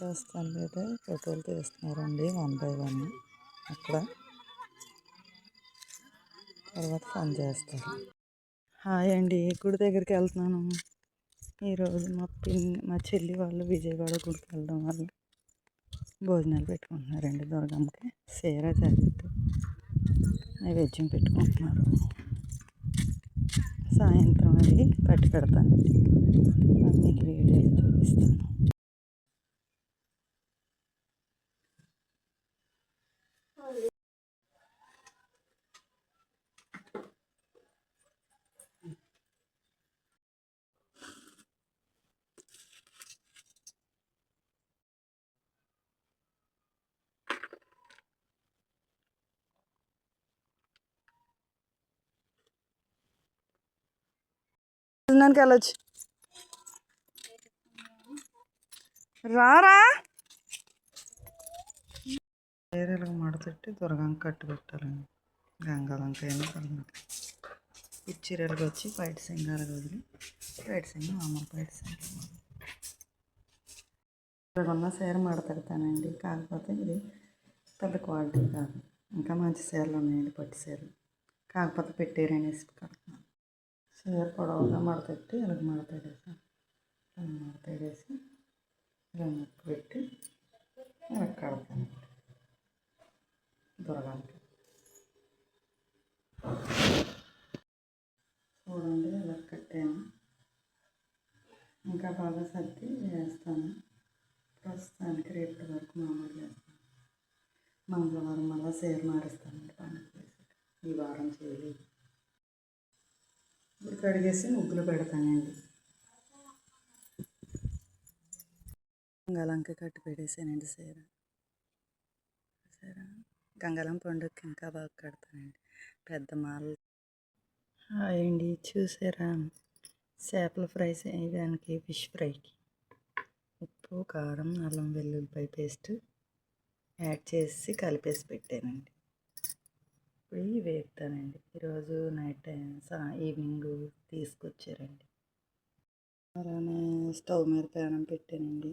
ప్రస్తుతానికైతే ఫోటోలు తీస్తున్నారండి 1 by 1 అక్కడ. తర్వాత పని చేస్తారు. హాయ్ అండి, గుడి దగ్గరికి వెళ్తున్నాను ఈరోజు. మా చెల్లి వాళ్ళు విజయవాడ గుడికి వెళ్ళడం వల్ల భోజనాలు పెట్టుకుంటున్నారండి. దుర్గమ్మకి సీర జరిగితే నైవేద్యం పెట్టుకుంటున్నారు. సాయంత్రం అది కట్టి పెడతానండి, మీకు వీడియోలో చూపిస్తాను. భోజనానికి వెళ్ళొచ్చు, రారా. చీరలకు మడతెట్టి దుర్గం కట్టు పెట్టాలండి. గంగాలంకైనా దుర్గంకి ఈ చీరలకు వచ్చి బయట సింగాలు వదిలి బయట సింగం మామూలు బయట సింగం ఉన్న చీర మడతెడతానండి. కాకపోతే ఇది పెద్ద క్వాలిటీ కాదు, ఇంకా మంచి చీరలు ఉన్నాయండి, పట్టు చీరలు. కాకపోతే పెట్టారనేసి కడుతున్నాను. చీర పొడవుగా మడతెట్టి ఇలా మడతేడేసాను. మడతేడేసి ఇలా ముక్కు పెట్టి ఇలా కడతానండి దుర్గానికి. చూడండి ఇలా కట్టాను. ఇంకా బాగా సర్ది వేస్తాను. ప్రస్తుతానికి రేపటి వరకు మామూలు చేస్తాను. మంగళవారం మళ్ళీ చీర మారుస్తానండి పండుగ చేసి. ఈ వారం చేయలేదు. ఇప్పుడు కడిగేసి ముగ్గులు పెడతానండి. గంగాలంకి కట్టి పెట్టేసానండి చీర. గంగాలం పండుగకి ఇంకా బాగా కడతానండి, పెద్ద మాలలు. హాయ్ అండి, చూసారా చేపల ఫ్రై చేయడానికి ఫిష్ ఫ్రైకి ఉప్పు, కారం, అల్లం వెల్లుల్లిపాయ పేస్ట్ యాడ్ చేసి కలిపేసి పెట్టానండి. ఇప్పుడు వేపుతానండి. ఈరోజు నైట్ టైం ఈవినింగ్ తీసుకొచ్చారండి. అలానే స్టవ్ మీద ప్యానం పెట్టానండి.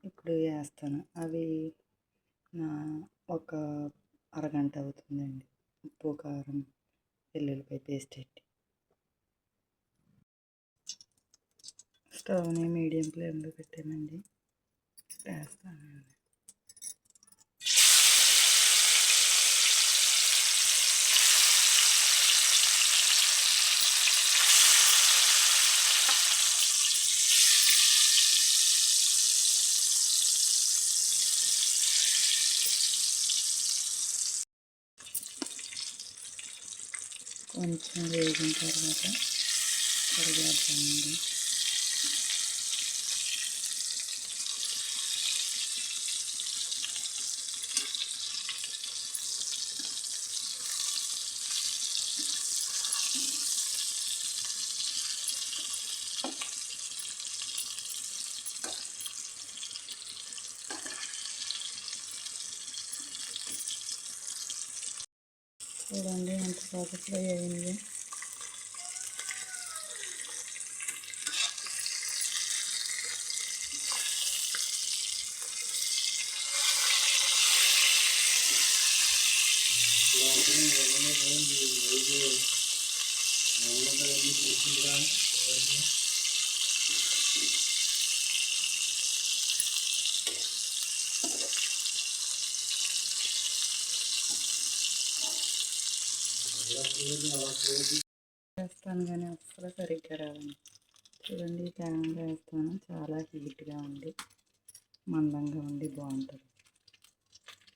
ఇప్పుడు వేస్తాను. అవి ఒక అరగంట అవుతుందండి. ఉప్పు, కారం, వెల్లుల్లిపాయ పేస్ట్ పెట్టి స్టవ్ని మీడియం ఫ్లేమ్లో పెట్టానండి. వేస్తానండి. కొంచెం వేగిన తర్వాత కరివేద్దామండి. చూడండి ఎంత బాగా ఫ్రై అయింది. వేస్తాను కానీ అస్సలు సరిగ్గా రావండి. చూడండి, ప్యాన్లో వేస్తాను. చాలా హీట్గా ఉండి మందంగా ఉండి బాగుంటుంది.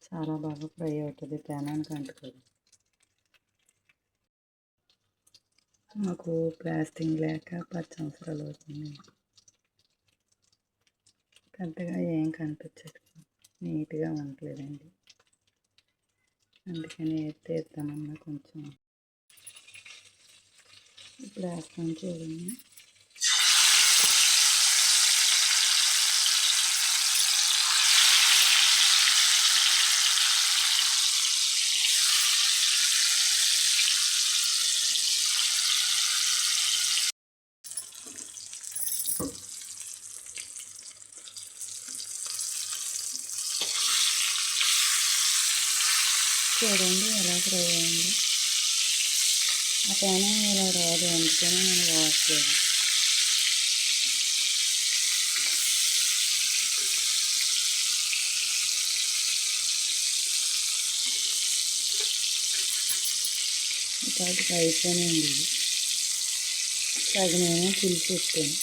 చాలా బాగా ఫ్రై అవుతుంది, ప్యానానికి అంటుతుంది. మాకు ప్లాస్టింగ్ లేక 10 సంవత్సరాలు అవుతుంది. పెద్దగా ఏం కనిపించదు, నీట్గా ఉండలేదండి. అందుకని తీద్దామన్నా కొంచెం. ఇప్పుడు వేస్తాను చూడండి. చూడండి ఎలా ఫ్రై అయింది. ఆ ప్యాన్ ఇలా రాదు, అందుకని నేను వాడలేదు. ఇప్పటికి అయిపోయినండి ఇది. తగినేమో పులుసు పెట్టాను.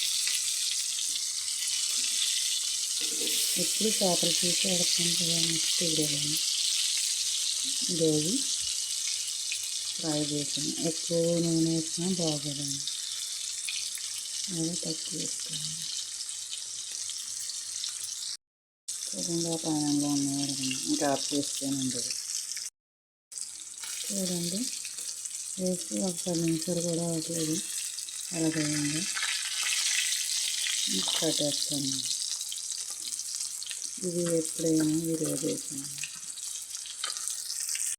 ఎప్పుడు చేపలు చూసి ఆడుతాను కదా, నెక్స్ట్ వీడియోని ఈరోజు ఫ్రై చేసాను. ఎక్కువ నూనె వేసినా బాగోదండి, అదే తక్కువ వేసుకోవాలి. చూడండి ఆ పానంలో ఉన్నాయి, ఇంకా ఆఫ్ చేస్తానండి. చూడండి వేసి ఒక 10 నిమిషాలు కూడా అవ్వట్లేదు, అలాగైంది. కట్టేస్తాను. ఇది ఎప్పుడైనా వీడియో చేసాను.